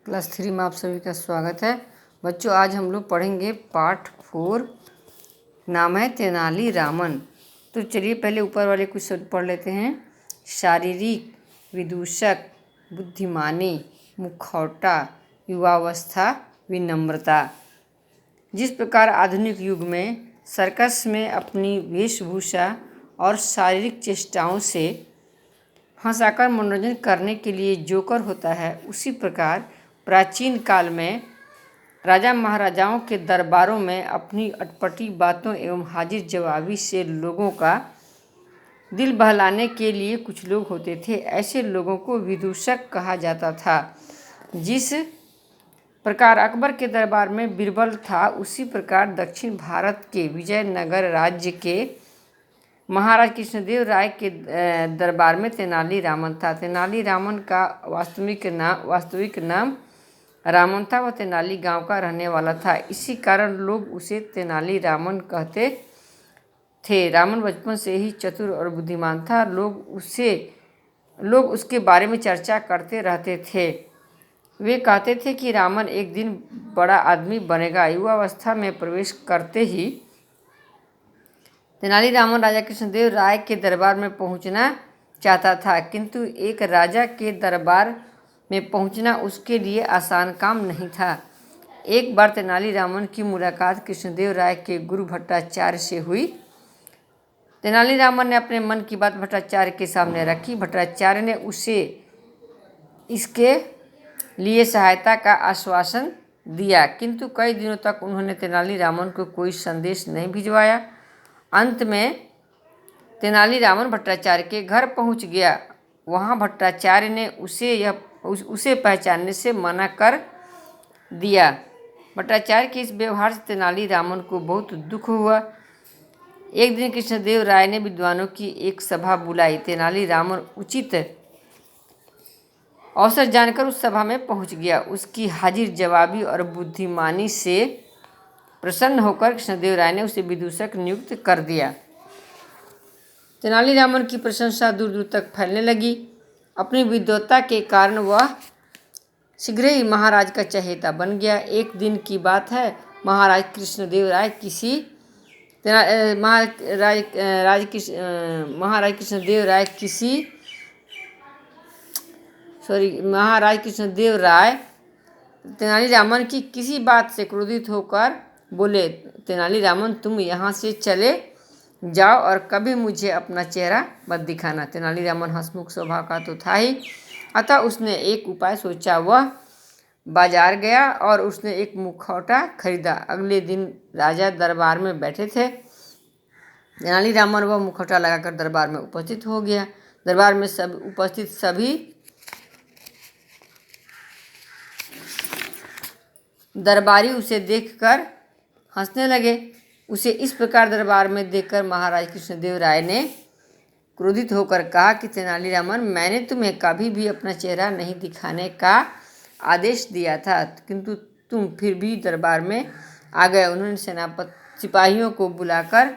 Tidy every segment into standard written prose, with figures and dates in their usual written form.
Class 3 में आप सभी का स्वागत है। बच्चों, आज हम लोग पढ़ेंगे पार्ट 4। नाम है तेनाली रामन। तो चलिए पहले ऊपर वाले कुछ शब्द पढ़ लेते हैं। शारीरिक, विदूषक, बुद्धिमानी, मुखौटा, युवावस्था, विनम्रता। जिस प्रकार आधुनिक युग में सर्कस में अपनी वेशभूषा और शारीरिक चेष्टाओं से हंसाकर मनोरंजन करने के लिए जोकर होता है, उसी प्रकार प्राचीन काल में राजा महाराजाओं के दरबारों में अपनी अटपटी बातों एवं हाजिर जवाबी से लोगों का दिल बहलाने के लिए कुछ लोग होते थे। ऐसे लोगों को विदूषक कहा जाता था। जिस प्रकार अकबर के दरबार में बीरबल था, उसी प्रकार दक्षिण भारत के विजयनगर राज्य के महाराज कृष्णदेव राय के दरबार में तेनाली रामन था। तेनाली रामन का वास्तविक नाम रामन था। वह तेनाली गांव का रहने वाला था। इसी कारण लोग उसे तेनाली रामन कहते थे। रामन बचपन से ही चतुर और बुद्धिमान था। लोग उसके बारे में चर्चा करते रहते थे। वे कहते थे कि रामन एक दिन बड़ा आदमी बनेगा। युवावस्था में प्रवेश करते ही तेनाली रामन राजा कृष्णदेव राय के दरबार में पहुंचना चाहता था, किंतु एक राजा के दरबार में पहुंचना उसके लिए आसान काम नहीं था। एक बार तेनाली रामन की मुलाकात कृष्णदेव राय के गुरु भट्टाचार्य से हुई। तेनाली रामन ने अपने मन की बात भट्टाचार्य के सामने रखी। भट्टाचार्य ने उसे इसके लिए सहायता का आश्वासन दिया, किंतु कई दिनों तक उन्होंने तेनाली रामन को कोई संदेश नहीं भिजवाया। अंत में तेनाली रामन भट्टाचार्य के घर पहुंच गया। वहां भट्टाचार्य ने उसे पहचानने से मना कर दिया। भट्टाचार्य के इस व्यवहार से तेनाली रामन को बहुत दुख हुआ। एक दिन कृष्णदेव राय ने विद्वानों की एक सभा बुलाई। तेनाली रामन उचित अवसर जानकर उस सभा में पहुंच गया। उसकी हाजिर जवाबी और बुद्धिमानी से प्रसन्न होकर कृष्णदेव राय ने उसे विदूषक नियुक्त कर दिया। तेनाली रामन की प्रशंसा दूर दूर तक फैलने लगी। अपनी विद्वत्ता के कारण वह शीघ्र ही महाराज का चहेता बन गया। एक दिन की बात है, महाराज कृष्णदेव राय तेनाली रामन की किसी बात से क्रोधित होकर बोले, तेनाली रामन, तुम यहाँ से चले जाओ और कभी मुझे अपना चेहरा मत दिखाना। तेनाली रामन हंसमुख स्वभाव का तो था ही, अतः उसने एक उपाय सोचा। वह बाजार गया और उसने एक मुखौटा खरीदा। अगले दिन राजा दरबार में बैठे थे। तेनाली रामन वह मुखौटा लगाकर दरबार में उपस्थित हो गया। दरबार में उपस्थित सभी दरबारी उसे देखकर हंसने लगे। उसे इस प्रकार दरबार में देखकर महाराज कृष्णदेव राय ने क्रोधित होकर कहा कि तेनाली रामन, मैंने तुम्हें कभी भी अपना चेहरा नहीं दिखाने का आदेश दिया था, किंतु तुम फिर भी दरबार में आ गए। उन्होंने सिपाहियों को बुलाकर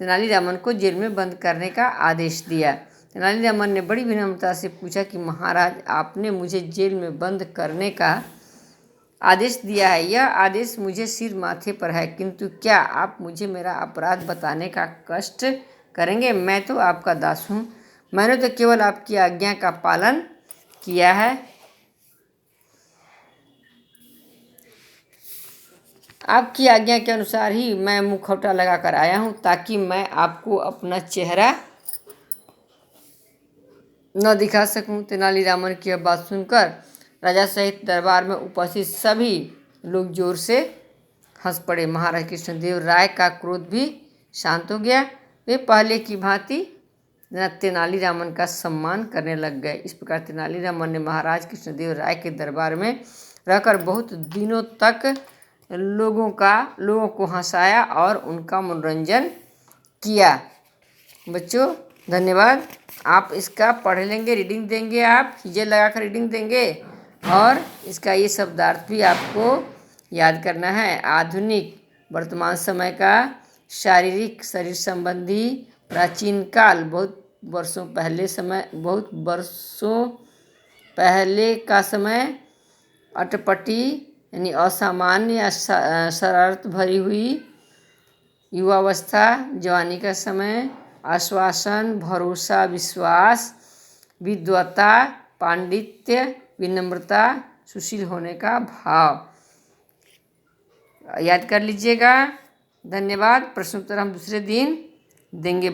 तेनाली रामन को जेल में बंद करने का आदेश दिया। तेनाली रामन ने बड़ी विनम्रता से पूछा कि महाराज, आपने मुझे जेल में बंद करने का आदेश दिया है। यह आदेश मुझे सिर माथे पर है, किंतु क्या आप मुझे मेरा अपराध बताने का कष्ट करेंगे? मैं तो आपका दास हूँ। मैंने तो केवल आपकी आज्ञा का पालन किया है। आपकी आज्ञा के अनुसार ही मैं मुखौटा लगाकर आया हूँ, ताकि मैं आपको अपना चेहरा न दिखा सकूं। तेनाली रामन की यह बात सुनकर राजा सहित दरबार में उपस्थित सभी लोग जोर से हंस पड़े। महाराज कृष्णदेव राय का क्रोध भी शांत हो गया। वे पहले की भांति तेनाली रामन का सम्मान करने लग गए। इस प्रकार तेनाली रामन ने महाराज कृष्णदेव राय के दरबार में रहकर बहुत दिनों तक लोगों को हंसाया और उनका मनोरंजन किया। बच्चों, धन्यवाद। आप इसका पढ़ लेंगे, रीडिंग देंगे, आप चीज़ें लगाकर रीडिंग देंगे, और इसका ये शब्दार्थ भी आपको याद करना है। आधुनिक, वर्तमान समय का, शारीरिक, शरीर संबंधी, प्राचीन काल, बहुत वर्षों पहले का समय, अटपटी यानी असामान्य या शरारत भरी हुई। युवावस्था जवानी का समय। आश्वासन, भरोसा, विश्वास। विद्वता, पांडित्य, विनम्रता, सुशील होने का भाव। याद कर लीजिएगा। धन्यवाद। प्रश्नोत्तर हम दूसरे दिन देंगे।